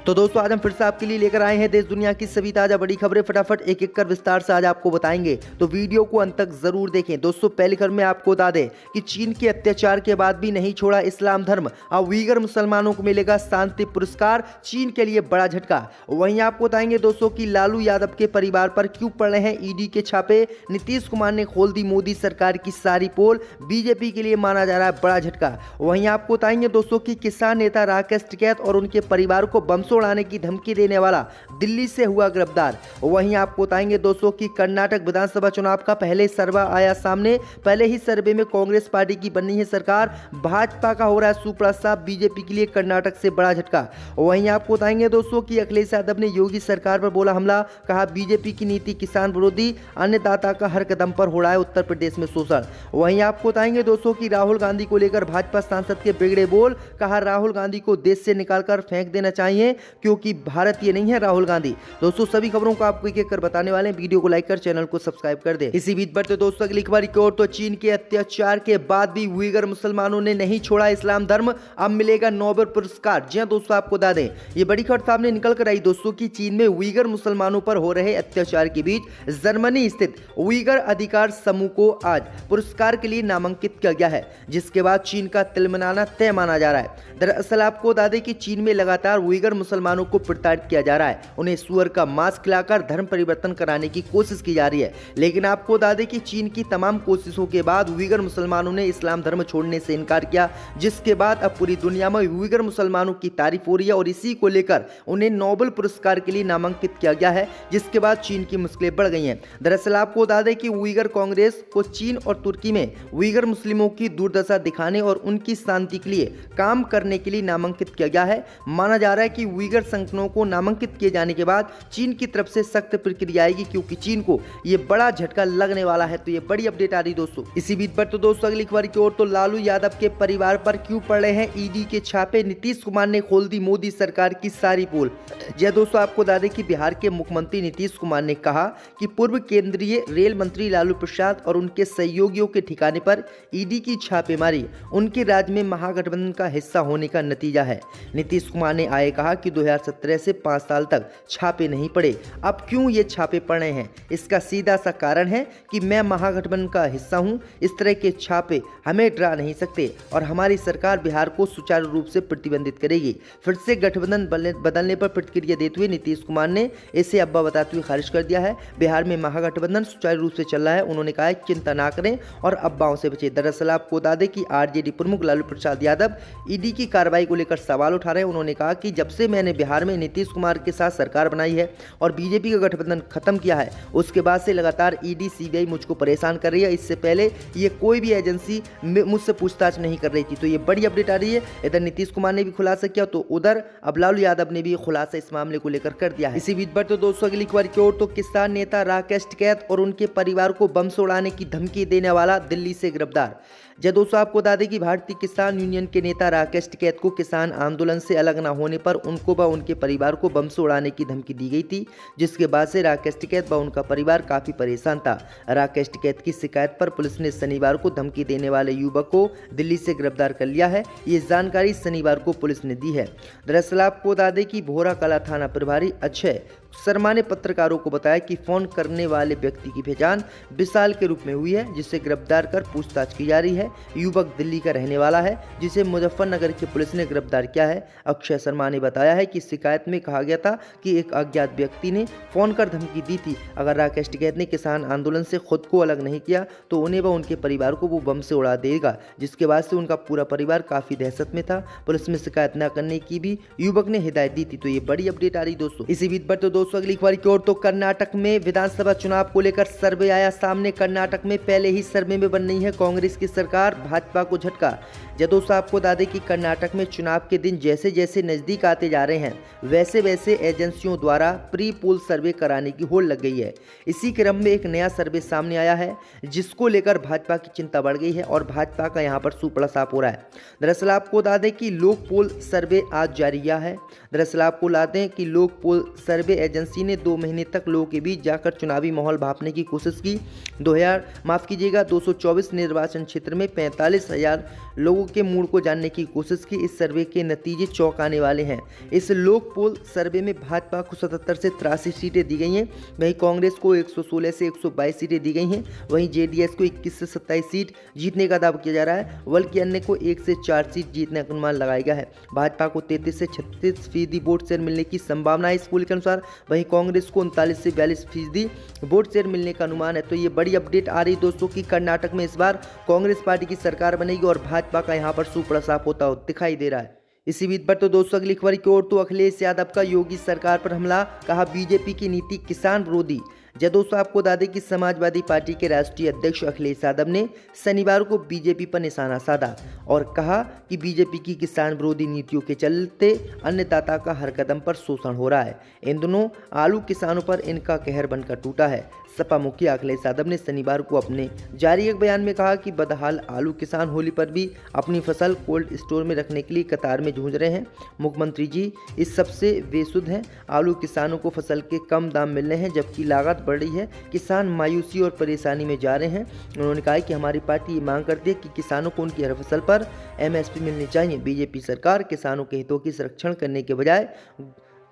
तो दोस्तों आज हम फिर से आपके लिए लेकर आए हैं देश दुनिया की सभी ताजा बड़ी खबरें। फटाफट एक एक कर विस्तार से आज आपको बताएंगे, तो वीडियो को अंत तक जरूर देखें। दोस्तों पहली खबर में आपको बता दें कि चीन के अत्याचार के बाद भी नहीं छोड़ा इस्लाम धर्म, अब उइगर मुसलमानों को मिलेगा शांति पुरस्कार, चीन के लिए बड़ा झटका। वहीं आपको बताएंगे दोस्तों कि लालू यादव के परिवार पर क्यों पड़ रहे हैं ईडी के छापे, नीतीश कुमार ने खोल दी मोदी सरकार की सारी पोल, बीजेपी के लिए माना जा रहा है बड़ा झटका। वहीं आपको बताएंगे दोस्तों कि किसान नेता राकेश टिकैत और उनके परिवार को बम से उड़ाने की धमकी देने वाला दिल्ली से हुआ गिरफ्तार। वहीं आपको बताएंगे दोस्तों कि कर्नाटक विधानसभा चुनाव का पहले सर्वे आया सामने, पहले ही सर्वे में कांग्रेस पार्टी की बननी है सरकार, भाजपा का हो रहा है सुपड़ा साफ, बीजेपी के लिए कर्नाटक से बड़ा झटका। वहीं आपको बताएंगे दोस्तों कि अखिलेश यादव ने योगी सरकार पर बोला हमला, कहा बीजेपी की नीति किसान विरोधी, अन्नदाता का हर कदम पर हो रहा है उत्तर प्रदेश में शोषण। वहीं आपको बताएंगे दोस्तों कि राहुल गांधी को लेकर भाजपा सांसद के बिगड़े बोल, कहा राहुल गांधी को देश से निकालकर फेंक देना चाहिए क्योंकि भारतीय नहीं है राहुल गांधी। दोस्तों सभी खबरों को आपको एक एक कर बताने वाले हैं, वीडियो को लाइक कर चैनल को सब्सक्राइब कर दे। इसी बीच बढ़ते दोस्तों अगली खबर की ओर, तो चीन के अत्याचार के बाद भी उइगर मुसलमानों ने नहीं छोड़ा इस्लाम धर्म, अब मिलेगा नोबेल पुरस्कार। जी हां दोस्तों आपको बता दें ये बड़ी खबर सामने निकल कर आई दोस्तों कि चीन में उइगर मुसलमानों पर हो रहे अत्याचार के बीच जर्मनी स्थित उइगर अधिकार समूह को आज पुरस्कार के लिए नामांकित किया गया है, जिसके बाद चीन का तिलमिलाना तय माना जा रहा है। दरअसल आपको बता दें कि चीन में लगातार उइगर मुसलमानों को प्रताड़ित किया जा रहा है, उन्हें सुअर का मांस खिलाकर धर्म परिवर्तन कराने की कोशिश की जा रही है। लेकिन आपको बता दें कि चीन की तमाम कोशिशों के बाद उइगर मुसलमानों ने इस्लाम धर्म छोड़ने से इनकार किया, जिसके बाद अब पूरी दुनिया में उइगर मुसलमानों की तारीफ हो रही है और इसी को लेकर उन्हें नोबेल पुरस्कार के लिए नामांकित किया गया है, जिसके बाद चीन की मुश्किलें बढ़ गई हैं। दरअसल आपको बता दें कि उइगर कांग्रेस को चीन और तुर्की में उइगर मुस्लिमों की दुर्दशा दिखाने और उनकी शांति के लिए काम करने के लिए नामांकित किया गया है। माना जा रहा है कि उइगर संगठनों को नामांकित किए जाने के बाद चीन की तरफ से सख्त प्रतिक्रिया आएगी, क्योंकि चीन को यह बड़ा झटका लगने वाला है। तो ये बड़ी अपडेट आ रही दोस्तों। इसी बीच पर तो दोस्तों अगली खबर की ओर, तो लालू यादव के परिवार पर क्यों पड़ रहे हैं ईडी के छापे, नीतीश कुमार ने खोल दी मोदी सरकार की सारी पोल। जी दोस्तों आपको बता दें कि बिहार के मुख्यमंत्री नीतीश कुमार ने कहा कि पूर्व केंद्रीय रेल मंत्री लालू प्रसाद और उनके सहयोगियों के ठिकाने पर ईडी की छापेमारी उनके राज्य में महागठबंधन का हिस्सा होने का नतीजा है। नीतीश कुमार ने आगे कहा कि 2017 से 5 साल तक छापे नहीं पड़े, अब क्यों ये छापे पड़ रहे हैं? इसका सीधा सा कारण है कि मैं महागठबंधन का हिस्सा हूं, इस तरह के छापे हमें डरा नहीं सकते और हमारी सरकार बिहार को सुचारू रूप से प्रतिबंधित करेगी। फिर से गठबंधन बदलने पर प्रतिक्रिया देते हुए नीतीश कुमार ने इसे अब्बा बताते हुए खारिज कर दिया है। बिहार में महागठबंधन सुचारू रूप से चल रहा है, उन्होंने कहा है चिंता ना करें और अब्बाओं से बचे। दरअसल आपको बता दें कि आरजेडी प्रमुख लालू प्रसाद यादव ईडी की कार्रवाई को लेकर सवाल उठा रहे हैं। उन्होंने कहा कि जब से मैंने बिहार में नीतीश कुमार के साथ सरकार बनाई है और बीजेपी का गठबंधन खत्म किया है, उसके बाद से लगातार ईडी सीबीआई मुझको परेशान कर रही है। इससे पहले ये कोई भी एजेंसी मुझसे पूछताछ नहीं कर रही थी। तो ये बड़ी अपडेट आ रही है। इधर नीतीश कुमार ने भी खुलासा किया, तो उधर अब लालू यादव ने भी खुलासा इस मामले को लेकर कर दिया है। इसी बीच पर तो दोस्तों अगली खबर की ओर, तो किसान नेता राकेश टिकैत और उनके परिवार को बम से उड़ाने की धमकी देने वाला दिल्ली से गिरफ्तार। जब दोस्तों आपको बता दें कि भारतीय किसान यूनियन के नेता राकेश टिकैत को किसान आंदोलन से अलग न होने पर उनको व उनके परिवार को बम से उड़ाने की धमकी दी गई थी, जिसके बाद से राकेश टिकैत व उनका परिवार काफी परेशान था। राकेश टिकैत की शिकायत पर पुलिस ने शनिवार को धमकी देने वाले युवक को दिल्ली से गिरफ्तार कर लिया है। ये जानकारी शनिवार को पुलिस ने दी है। दरअसल आपको बता दें कि भोरा कला थाना प्रभारी अक्षय शर्मा ने पत्रकारों को बताया कि फोन करने वाले व्यक्ति की पहचान विशाल के रूप में हुई है, जिसे गिरफ्तार कर पूछताछ की जा रही है। युवक दिल्ली का रहने वाला है, जिसे मुजफ्फरनगर की पुलिस ने गिरफ्तार किया है। अक्षय शर्मा ने बताया है कि शिकायत में कहा गया था कि एक अज्ञात व्यक्ति ने फोन कर धमकी दी थी, अगर राकेश टिकैत ने किसान आंदोलन से खुद को अलग नहीं किया तो उन्हें व उनके परिवार को वो बम से उड़ा देगा, जिसके बाद से उनका पूरा परिवार काफी दहशत में था। पुलिस में शिकायत न करने की भी युवक ने हिदायत दी थी। तो ये बड़ी अपडेट आ रही दोस्तों। इसी बीच पर तो दोस्तों अगली खबर की ओर, तो कर्नाटक में विधानसभा चुनाव को लेकर सर्वे आया सामने। कर्नाटक में पहले ही सर्वे में बन रही है कांग्रेस की सरकार, भाजपा को झटका। जब दोस्तों आपको बता दें कि कर्नाटक में चुनाव के दिन जैसे जैसे नजदीक आते जा रहे हैं, वैसे वैसे एजेंसियों द्वारा प्री पोल सर्वे कराने की होड़ लग गई है। इसी क्रम में एक नया सर्वे सामने आया है, जिसको लेकर भाजपा की चिंता बढ़ गई है और भाजपा का यहां पर सुपड़ा साफ हो रहा है। दरअसल आपको बता दें कि लोक पोल सर्वे आज जारी किया है। दरअसल आपको बता दें कि लोक पोल सर्वे एजेंसी ने 2 महीने तक लोगों के बीच जाकर चुनावी माहौल भांपने की कोशिश की। 224 निर्वाचन क्षेत्र में 45,000 लोगों के मूड को जानने की कोशिश की। इस सर्वे के नतीजे चौंकाने वाले हैं। इस लोक पोल सर्वे में भाजपा को 77 से 83 सीटें दी गई हैं, वहीं कांग्रेस को 116 से 122 सीटें दी गई हैं, वहीं जेडीएस को 21 से 27 सीट जीतने का दावा किया जा रहा है, बल्कि अन्य को 1 से 4 सीट जीतने का अनुमान लगाया गया है। भाजपा को 33 से 36% वोट शेयर मिलने की संभावना है इस पोल के अनुसार, वहीं कांग्रेस को 39 से 42% वोट शेयर मिलने का अनुमान है। तो ये बड़ी अपडेट आ रही दोस्तों की कर्नाटक में इस बार कांग्रेस पार्टी की सरकार बनेगी और भाजपा का यहाँ पर सुपड़ा साफ होता दिखाई दे रहा है। इसी बीच पर तो दोस्तों अगली खबर की ओर तो अखिलेश यादव का योगी सरकार पर हमला, कहा बीजेपी की नीति किसान विरोधी। दोस्तों आपको बता दें कि समाजवादी पार्टी के राष्ट्रीय अध्यक्ष अखिलेश यादव ने शनिवार को बीजेपी पर निशाना साधा और कहा कि बीजेपी की किसान विरोधी नीतियों के चलते अन्नदाता का हर कदम पर शोषण हो रहा है। इन दोनों आलू किसानों पर इनका कहर बनकर टूटा है। सपा मुखिया अखिलेश यादव ने शनिवार को अपने जारी एक बयान में कहा कि बदहाल आलू किसान होली पर भी अपनी फसल कोल्ड स्टोर में रखने के लिए कतार में जूझ रहे हैं। मुख्यमंत्री जी इस सबसे बेसुध हैं। आलू किसानों को फसल के कम दाम मिल रहे हैं जबकि लागत बढ़ रही है, किसान मायूसी और परेशानी में जा रहे हैं। उन्होंने कहा कि हमारी पार्टी ये मांग करती है कि किसानों को उनकी हर फसल पर एमएसपी मिलनी चाहिए। बीजेपी सरकार किसानों के हितों की संरक्षण करने के बजाय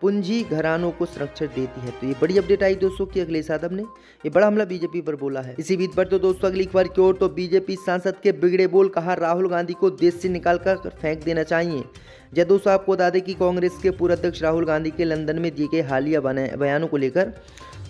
पूंजी घरानों को संरक्षण देती है। तो ये बड़ी अपडेट आई दोस्तों कि अखिलेश यादव ने ये बड़ा हमला बीजेपी पर बोला है। इसी बीच पर तो दोस्तों अगली खबर की ओर तो बीजेपी सांसद के बिगड़े बोल, कहा राहुल गांधी को देश से निकालकर फेंक देना चाहिए। दोस्तों आपको बता दें कि कांग्रेस के पूर्व अध्यक्ष राहुल गांधी के लंदन में दिए गए हालिया बयानों को लेकर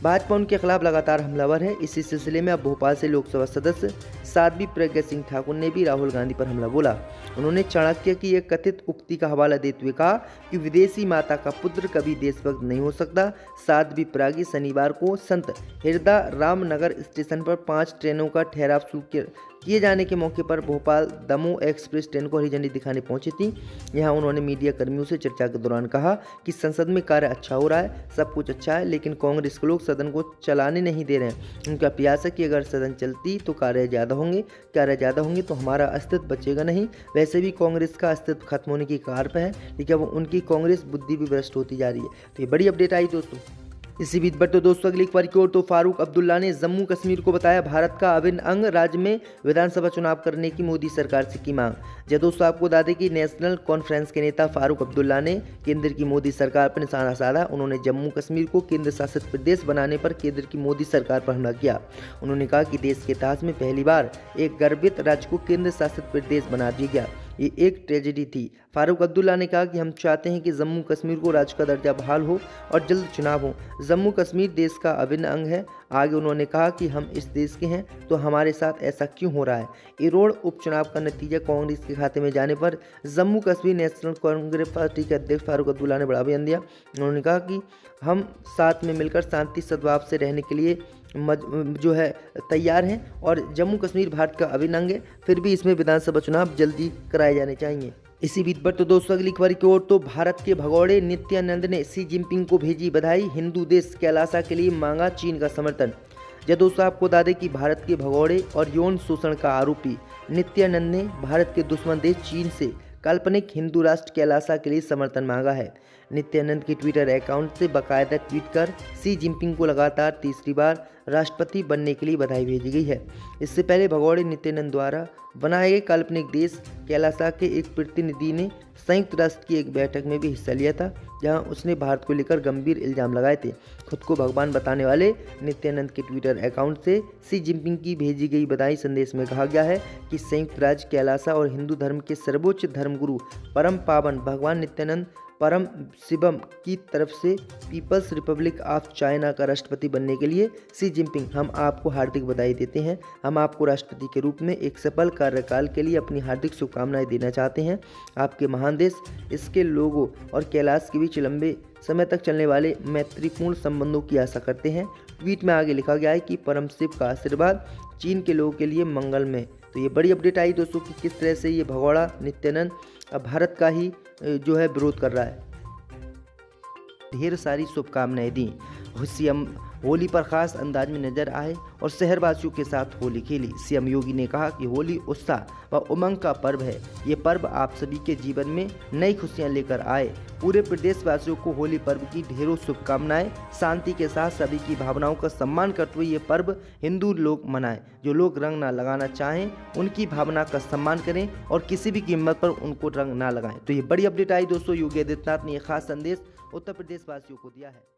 भाजपा उनके खिलाफ लगातार हमलावर है। इसी सिलसिले में अब भोपाल से लोकसभा सदस्य साध्वी प्रज्ञा सिंह ठाकुर ने भी राहुल गांधी पर हमला बोला। उन्होंने चाणक्य की एक कथित उक्ति का हवाला देते हुए कहा कि विदेशी माता का पुत्र कभी देशभक्त नहीं हो सकता। साध्वी प्रज्ञा शनिवार को संत हृदय रामनगर स्टेशन पर 5 ट्रेनों का ठहराव शुरू किए जाने के मौके पर भोपाल दमोह एक्सप्रेस ट्रेन को हरी झंडी दिखाने पहुंची थी। यहां उन्होंने मीडिया कर्मियों से चर्चा के दौरान कहा कि संसद में कार्य अच्छा हो रहा है, सब कुछ अच्छा है, लेकिन कांग्रेस के लोग सदन को चलाने नहीं दे रहे हैं। उनका प्रयास है कि अगर सदन चलती तो कार्य ज़्यादा होंगे तो हमारा अस्तित्व बचेगा नहीं। वैसे भी कांग्रेस का अस्तित्व खत्म होने की कगार पर है, लेकिन अब उनकी कांग्रेस बुद्धि भी भ्रष्ट होती जा रही है। तो ये बड़ी अपडेट आई दोस्तों। इसी बीच पर तो दोस्तों अगली खबर की ओर तो फारूक अब्दुल्ला ने जम्मू कश्मीर को बताया भारत का अभिन्न अंग, राज्य में विधानसभा चुनाव करने की मोदी सरकार से की मांग। दोस्तों आपको बता दें कि नेशनल कॉन्फ्रेंस के नेता फारूक अब्दुल्ला ने केंद्र की मोदी सरकार पर निशाना साधा। उन्होंने जम्मू कश्मीर को केंद्र शासित प्रदेश बनाने पर केंद्र की मोदी सरकार पर हमला किया। उन्होंने कहा कि देश के इतिहास में पहली बार एक गर्वित राज्य को केंद्र शासित प्रदेश बना दिया गया, ये एक ट्रेजेडी थी। फारूक अब्दुल्ला ने कहा कि हम चाहते हैं कि जम्मू कश्मीर को राज्य का दर्जा बहाल हो और जल्द चुनाव हो। जम्मू कश्मीर देश का अभिन्न अंग है। आगे उन्होंने कहा कि हम इस देश के हैं तो हमारे साथ ऐसा क्यों हो रहा है। इरोड़ उपचुनाव का नतीजा कांग्रेस के खाते में जाने पर जम्मू कश्मीर नेशनल कांग्रेस पार्टी के अध्यक्ष फारूक अब्दुल्ला ने बड़ा बयान दिया। उन्होंने कहा कि हम साथ में मिलकर शांति सद्भाव से रहने के लिए तैयार हैं और जम्मू कश्मीर भारत का अभिन्न अंग है, फिर भी इसमें विधानसभा चुनाव जल्दी कराए जाने चाहिए। इसी बीच पर तो दोस्तों अगली खबर की ओर तो भारत के भगोड़े नित्यानंद ने शी जिनपिंग को भेजी बधाई, हिंदू देश कैलासा के लिए मांगा चीन का समर्थन। दोस्तों आपको बता दें कि भारत के भगोड़े और यौन शोषण का आरोपी नित्यानंद ने भारत के दुश्मन देश चीन से काल्पनिक हिंदू राष्ट्र कैलासा के लिए समर्थन मांगा है। नित्यानंद के ट्विटर अकाउंट से बाकायदा ट्वीट कर शी जिनपिंग को लगातार तीसरी बार राष्ट्रपति बनने के लिए बधाई भेजी गई है। इससे पहले भगोड़े नित्यानंद द्वारा बनाए गए काल्पनिक देश कैलासा के एक प्रतिनिधि ने संयुक्त राष्ट्र की एक बैठक में भी हिस्सा लिया था, जहां उसने भारत को लेकर गंभीर इल्जाम लगाए थे। खुद को भगवान बताने वाले नित्यानंद के ट्विटर अकाउंट से शी जिनपिंग की भेजी गई बधाई संदेश में कहा गया है कि संयुक्त राज्य कैलासा और हिंदू धर्म के सर्वोच्च धर्मगुरु परम पावन भगवान नित्यानंद परम शिवम की तरफ से पीपल्स रिपब्लिक ऑफ चाइना का राष्ट्रपति बनने के लिए शी जिनपिंग हम आपको हार्दिक बधाई देते हैं। हम आपको राष्ट्रपति के रूप में एक सफल कार्यकाल के लिए अपनी हार्दिक शुभकामनाएं देना चाहते हैं। आपके महान देश, इसके लोगों और कैलाश के बीच लंबे समय तक चलने वाले मैत्रीपूर्ण संबंधों की आशा करते हैं। ट्वीट में आगे लिखा गया है कि परम शिव का आशीर्वाद चीन के लोगों के लिए मंगलमय। तो ये बड़ी अपडेट आई दोस्तों कि किस तरह से ये भगोड़ा नित्यानंद अब भारत का ही विरोध कर रहा है। ढेर सारी शुभकामनाएं दी। होली पर खास अंदाज में नजर आए और शहरवासियों के साथ होली खेली। सीएम योगी ने कहा कि होली उत्साह व उमंग का पर्व है। ये पर्व आप सभी के जीवन में नई खुशियां लेकर आए। पूरे प्रदेशवासियों को होली पर्व की ढेरों शुभकामनाएं। शांति के साथ सभी की भावनाओं का सम्मान करते हुए ये पर्व हिंदू लोग मनाएं। जो लोग रंग ना लगाना चाहें उनकी भावना का सम्मान करें और किसी भी कीमत पर उनको रंग ना लगाएं। तो ये बड़ी अपडेट आई दोस्तों। योगी आदित्यनाथ ने यह खास संदेश उत्तर प्रदेश वासियों को दिया है।